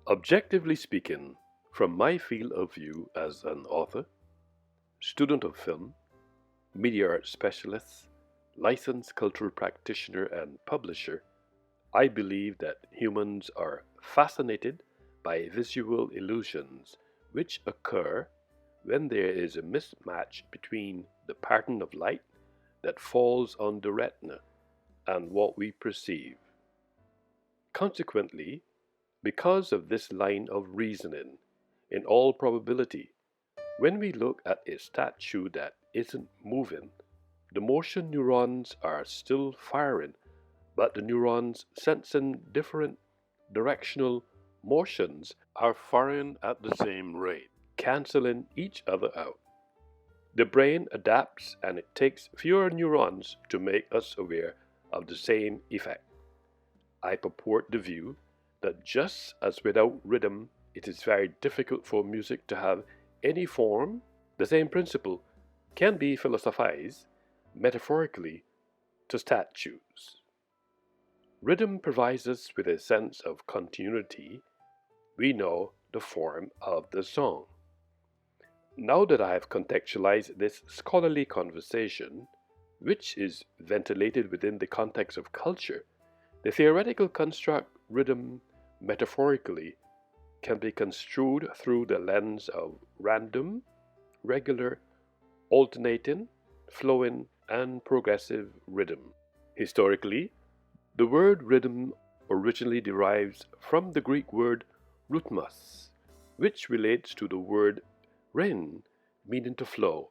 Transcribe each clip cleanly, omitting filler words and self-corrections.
Objectively speaking, from my field of view as an author, student of film, media arts specialist, licensed cultural practitioner, and publisher, I believe that humans are fascinated by visual illusions which occur when there is a mismatch between the pattern of light that falls on the retina and what we perceive. Consequently, because of this line of reasoning, in all probability, when we look at a statue that isn't moving, the motion neurons are still firing, but the neurons sensing different directional motions are firing at the same rate, canceling each other out. The brain adapts and it takes fewer neurons to make us aware of the same effect. I purport the view that just as without rhythm it is very difficult for music to have any form, the same principle can be philosophized metaphorically to statues. Rhythm provides us with a sense of continuity. We know the form of the song. Now that I have contextualized this scholarly conversation, which is ventilated within the context of culture, the theoretical construct rhythm metaphorically can be construed through the lens of random, regular, alternating, flowing, and progressive rhythm. Historically, the word rhythm originally derives from the Greek word rhythmos, which relates to the word ren, meaning to flow.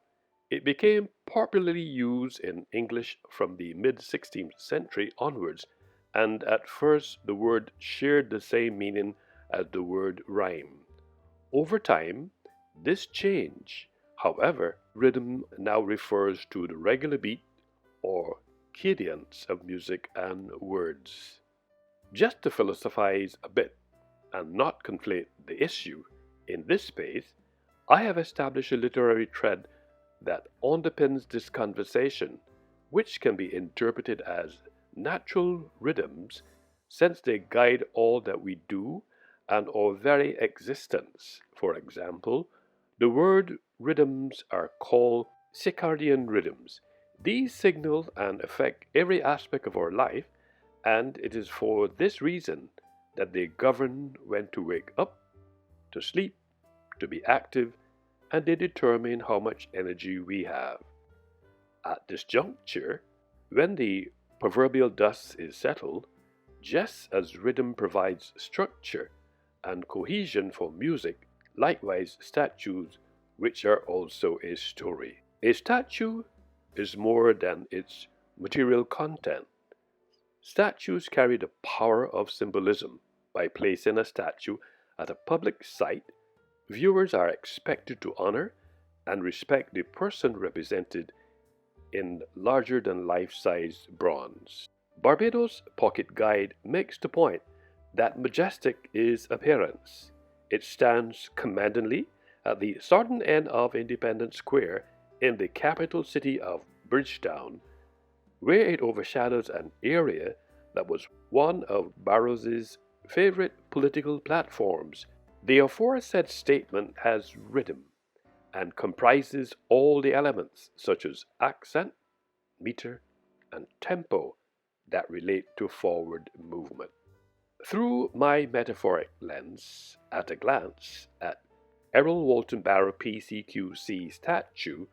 It became popularly used in English from the mid-16th century onwards, and at first the word shared the same meaning as the word rhyme. Over time, this changed. However, rhythm now refers to the regular beat or cadence of music and words. Just to philosophize a bit and not conflate the issue, in this space, I have established a literary thread that underpins this conversation, which can be interpreted as natural rhythms since they guide all that we do and our very existence. For example, the word rhythms are called circadian rhythms. These signal and affect every aspect of our life, and it is for this reason that they govern when to wake up, to sleep, to be active, and they determine how much energy we have. At this juncture, when the proverbial dust is settled, just as rhythm provides structure and cohesion for music, likewise statues, which are also a story. A statue is more than its material content. Statues carry the power of symbolism. By placing a statue at a public site, viewers are expected to honor and respect the person represented in larger than life-size bronze. Barbados' Pocket Guide makes the point that majestic is appearance. It stands commandingly at the southern end of Independence Square in the capital city of Bridgetown, where it overshadows an area that was one of Barrow's favorite political platforms. The aforesaid statement has rhythm and comprises all the elements such as accent, meter, and tempo that relate to forward movement. Through my metaphoric lens, at a glance at Errol Walton Barrow PCQC statue,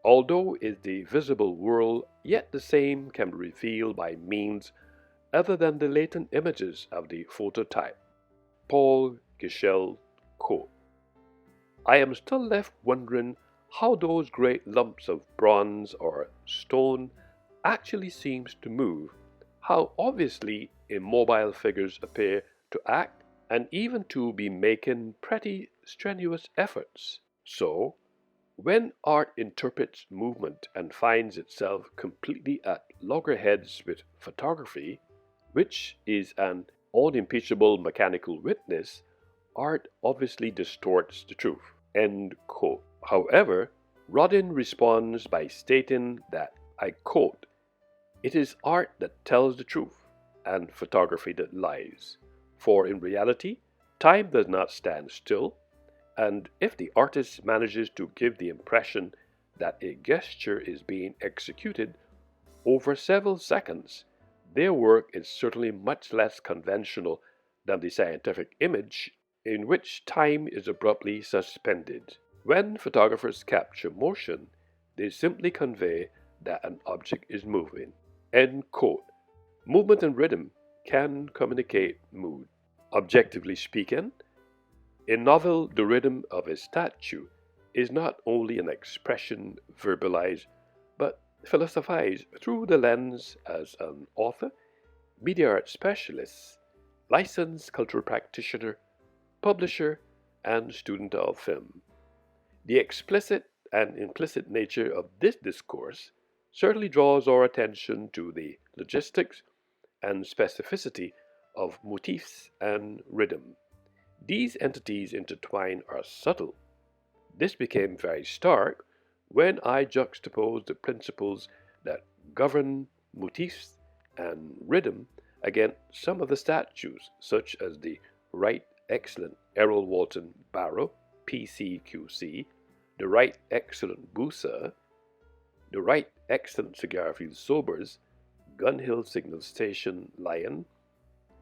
although is the visible world, yet the same can be revealed by means other than the latent images of the phototype. Paul Gichel quote. I am still left wondering how those great lumps of bronze or stone actually seems to move, how obviously immobile figures appear to act and even to be making pretty strenuous efforts. So, when art interprets movement and finds itself completely at loggerheads with photography, which is an unimpeachable mechanical witness, art obviously distorts the truth. End quote. However, Rodin responds by stating that, I quote, "It is art that tells the truth, and photography that lies. For in reality, Time does not stand still, and if the artist manages to give the impression that a gesture is being executed over several seconds, their work is certainly much less conventional than the scientific image in which time is abruptly suspended. When photographers capture motion, they simply convey that an object is moving. End quote. Movement and rhythm can communicate mood. Objectively speaking, in novel, the rhythm of a statue is not only an expression verbalized, but philosophized through the lens as an author, media art specialist, licensed cultural practitioner, publisher, and student of film. The explicit and implicit nature of this discourse certainly draws our attention to the logistics and specificity of motifs and rhythm. These entities intertwined are subtle. This became very stark when I juxtaposed the principles that govern motifs and rhythm against some of the statues, such as the Right Excellent Errol Walton Barrow, PCQC, the Right Excellent Busa, the Right Excellent Cigarfield Sobers, Gun Hill Signal Station Lion,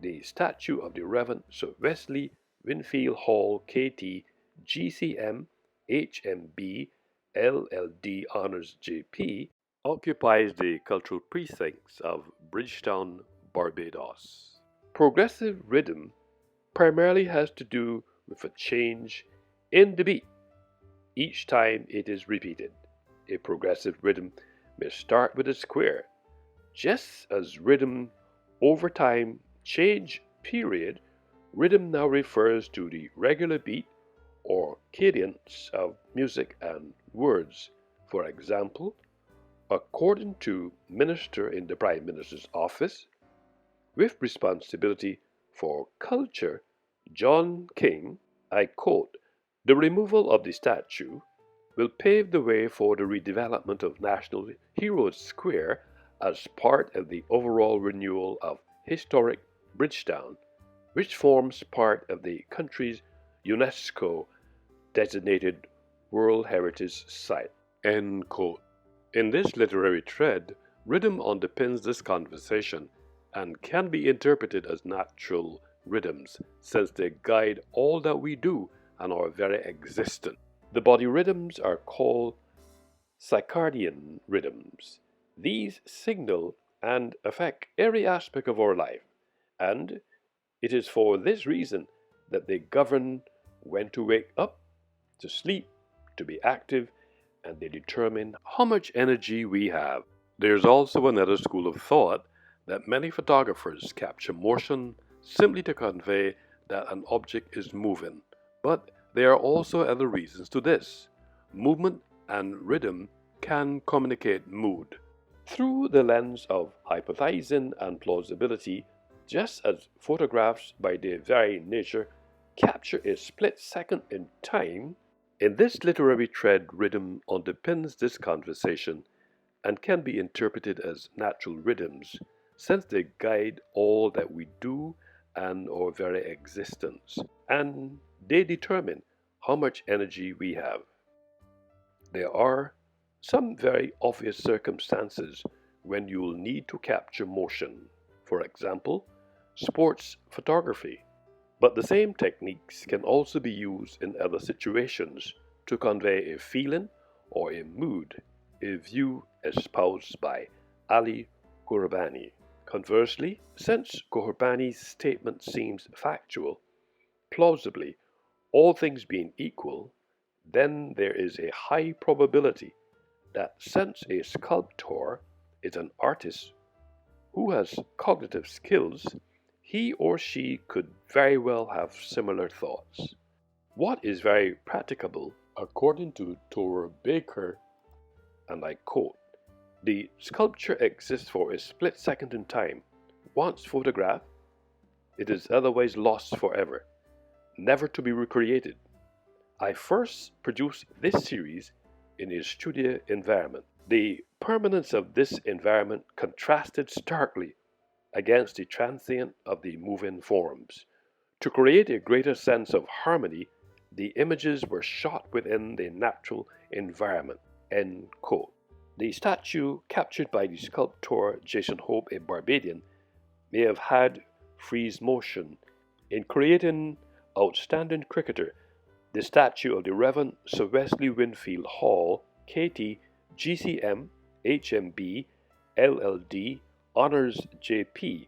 the statue of the Reverend Sir Wesley Winfield Hall KT GCM HMB LLD Honors JP occupies the cultural precincts of Bridgetown, Barbados. Progressive rhythm primarily has to do with a change in the beat each time it is repeated. A progressive rhythm may start with a square, just as rhythm over time change period. Rhythm now refers to the regular beat or cadence of music and words. For example, according to Minister in the Prime Minister's Office, with responsibility for culture, John King, I quote, "The removal of the statue will pave the way for the redevelopment of National Heroes Square as part of the overall renewal of historic Bridgetown, which forms part of the country's UNESCO designated World Heritage Site." End quote. In this literary thread, rhythm underpins this conversation and can be interpreted as natural rhythms, since they guide all that we do and our very existence. The body rhythms are called circadian rhythms. These signal and affect every aspect of our life, and it is for this reason that they govern when to wake up, to sleep, to be active, and they determine how much energy we have. There's also another school of thought that many photographers capture motion simply to convey that an object is moving, but there are also other reasons to this. Movement and rhythm can communicate mood. Through the lens of hypothesizing and plausibility, just as photographs by their very nature capture a split second in time, in this literary thread rhythm underpins this conversation and can be interpreted as natural rhythms, since they guide all that we do and our very existence, and they determine how much energy we have. There are some very obvious circumstances when you will need to capture motion, for example, sports photography. But the same techniques can also be used in other situations to convey a feeling or a mood, a view espoused by Ali Ghorabani. Conversely, since Ghorabani's statement seems factual, plausibly, all things being equal, then there is a high probability that since a sculptor is an artist who has cognitive skills, he or she could very well have similar thoughts. What is very practicable, according to Tora Baker, and I quote, "The sculpture exists for a split second in time. Once photographed, it is otherwise lost forever, never to be recreated. I first produced this series in a studio environment. The permanence of this environment contrasted starkly against the transient of the moving forms. To create a greater sense of harmony, the images were shot within the natural environment. End quote. The statue captured by the sculptor Jason Hope, a Barbadian, may have had freeze motion in creating outstanding cricketer. The statue of the Reverend Sir Wesley Winfield Hall, KT, GCM, HMB, LLD, Honors JP.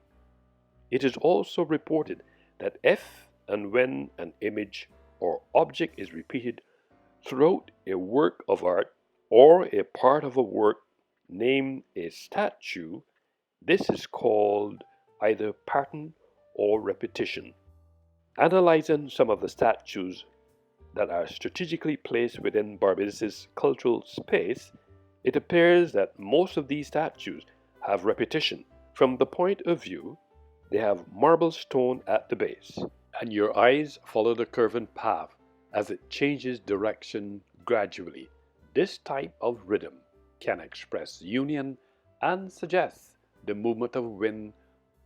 It is also reported that if and when an image or object is repeated throughout a work of art or a part of a work named a statue, this is called either pattern or repetition. Analyzing some of the statues that are strategically placed within Barbados' cultural space, it appears that most of these statues have repetition. From the point of view, they have marble stone at the base, and your eyes follow the curving path as it changes direction gradually. This type of rhythm can express union and suggest the movement of wind,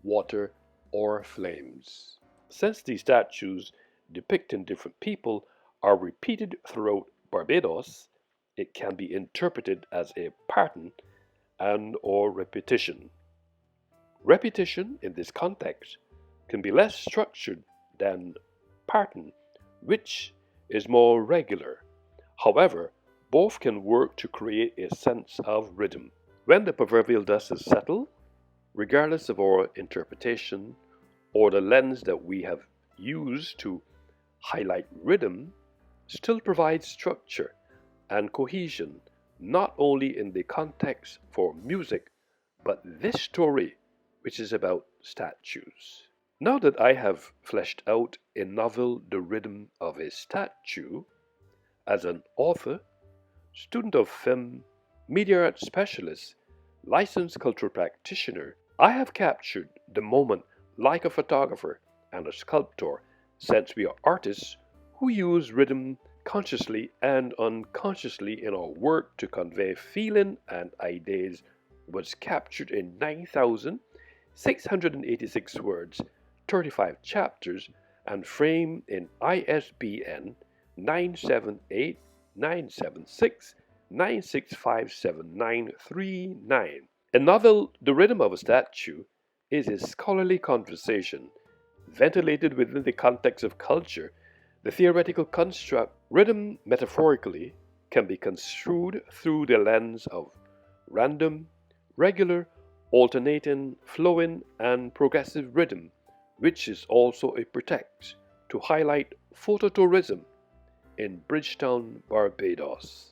water, or flames. Since these statues depicting different people are repeated throughout Barbados, it can be interpreted as a pattern and or repetition. Repetition in this context can be less structured than pattern, which is more regular. However, both can work to create a sense of rhythm. When the proverbial dust is settled, regardless of our interpretation or the lens that we have used to highlight rhythm, still provides structure and cohesion, not only in the context for music, but this story, which is about statues. Now that I have fleshed out a novel, The Rhythm of a Statue, as an author, student of film, media arts specialist, licensed cultural practitioner, I have captured the moment like a photographer and a sculptor, since we are artists who use rhythm consciously and unconsciously in our work to convey feeling and ideas, was captured in 9,686 words, 35 chapters, and framed in ISBN 978-976-96579-3-9. A novel, The Rhythm of a Statue, is a scholarly conversation ventilated within the context of culture. The theoretical construct, rhythm metaphorically, can be construed through the lens of random, regular, alternating, flowing, and progressive rhythm, which is also a pretext to highlight phototourism in Bridgetown, Barbados.